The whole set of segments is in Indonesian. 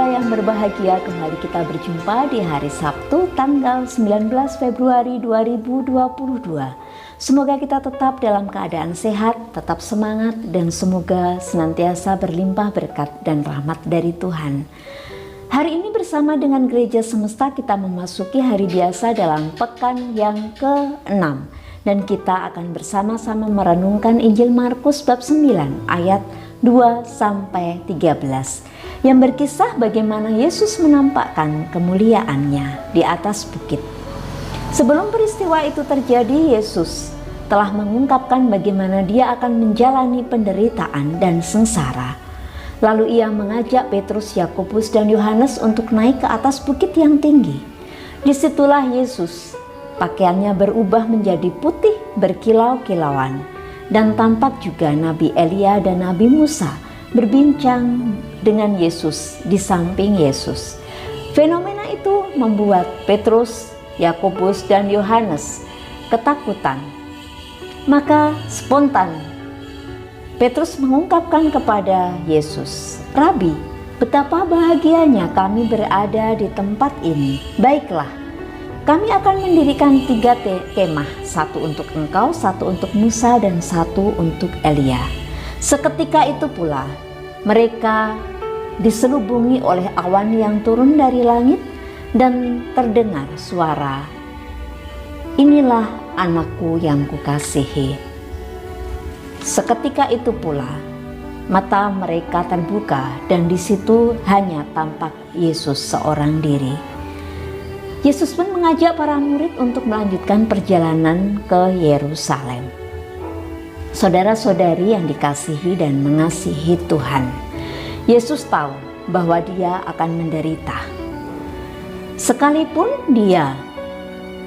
saudara yang berbahagia, kembali kita berjumpa di hari Sabtu tanggal 19 Februari 2022. Semoga kita tetap dalam keadaan sehat, tetap semangat, dan semoga senantiasa berlimpah berkat dan rahmat dari Tuhan. Hari ini bersama dengan Gereja Semesta kita memasuki hari biasa dalam pekan yang ke-6. Dan kita akan bersama-sama merenungkan Injil Markus bab 9 ayat 2-13 yang berkisah bagaimana Yesus menampakkan kemuliaannya di atas bukit. Sebelum peristiwa itu terjadi, Yesus telah mengungkapkan bagaimana dia akan menjalani penderitaan dan sengsara. Lalu ia mengajak Petrus, Yakobus, dan Yohanes untuk naik ke atas bukit yang tinggi. Disitulah Yesus, pakaiannya berubah menjadi putih berkilau-kilauan, dan tampak juga Nabi Elia dan Nabi Musa berbincang dengan Yesus di samping Yesus. Fenomena itu membuat Petrus, Yakobus, dan Yohanes ketakutan. Maka spontan Petrus mengungkapkan kepada Yesus, "Rabi, betapa bahagianya kami berada di tempat ini. Baiklah, kami akan mendirikan 3 kemah, 1 untuk engkau, 1 untuk Musa, dan 1 untuk Elia." Seketika itu pula mereka diselubungi oleh awan yang turun dari langit dan terdengar suara, "Inilah anakku yang kukasihi." Seketika itu pula mata mereka terbuka dan di situ hanya tampak Yesus seorang diri. Yesus pun mengajak para murid untuk melanjutkan perjalanan ke Yerusalem. Saudara-saudari yang dikasihi dan mengasihi Tuhan, Yesus tahu bahwa dia akan menderita. Sekalipun dia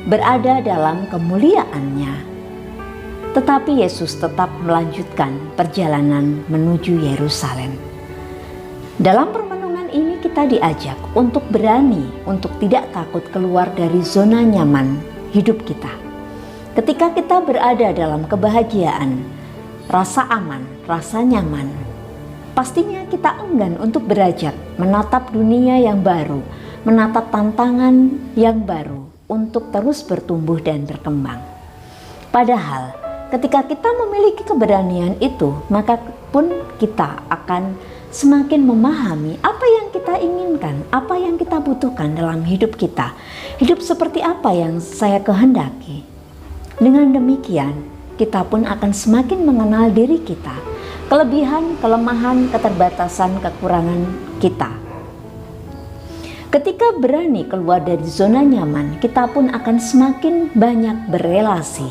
berada dalam kemuliaannya, tetapi Yesus tetap melanjutkan perjalanan menuju Yerusalem. Dalam permenungan ini kita diajak untuk berani, untuk tidak takut keluar dari zona nyaman hidup kita. Ketika kita berada dalam kebahagiaan, rasa aman, rasa nyaman, pastinya kita enggan untuk beranjak menatap dunia yang baru, menatap tantangan yang baru untuk terus bertumbuh dan berkembang. Padahal ketika kita memiliki keberanian itu, maka pun kita akan semakin memahami apa yang kita inginkan, apa yang kita butuhkan dalam hidup kita. Hidup seperti apa yang saya kehendaki. Dengan demikian, kita pun akan semakin mengenal diri kita, kelebihan, kelemahan, keterbatasan, kekurangan kita. Ketika berani keluar dari zona nyaman, kita pun akan semakin banyak berelasi,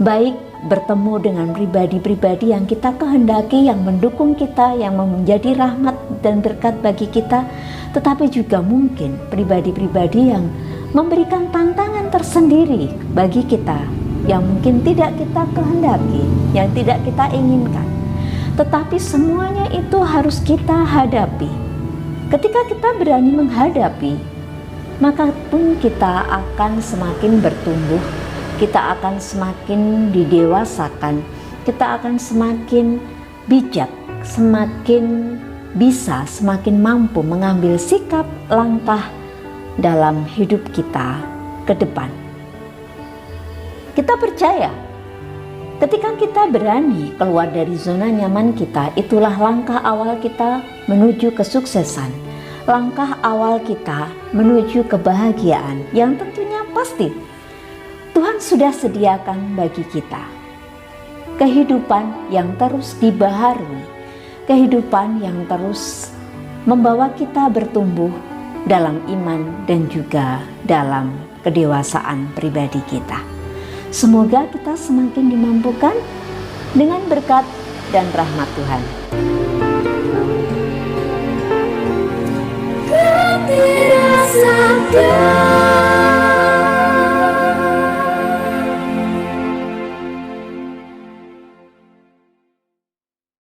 baik bertemu dengan pribadi-pribadi yang kita kehendaki, yang mendukung kita, yang menjadi rahmat dan berkat bagi kita, tetapi juga mungkin pribadi-pribadi yang memberikan tantangan tersendiri bagi kita, yang mungkin tidak kita kehendaki, yang tidak kita inginkan. Tetapi semuanya itu harus kita hadapi. Ketika kita berani menghadapi, maka pun kita akan semakin bertumbuh, kita akan semakin didewasakan, kita akan semakin bijak, semakin bisa, semakin mampu mengambil sikap, langkah dalam hidup kita ke depan. Kita percaya ketika kita berani keluar dari zona nyaman kita, itulah langkah awal kita menuju kesuksesan, langkah awal kita menuju kebahagiaan yang tentunya pasti Tuhan sudah sediakan bagi kita. Kehidupan yang terus dibaharui, kehidupan yang terus membawa kita bertumbuh dalam iman dan juga dalam kedewasaan pribadi kita. Semoga kita semakin dimampukan dengan berkat dan rahmat Tuhan.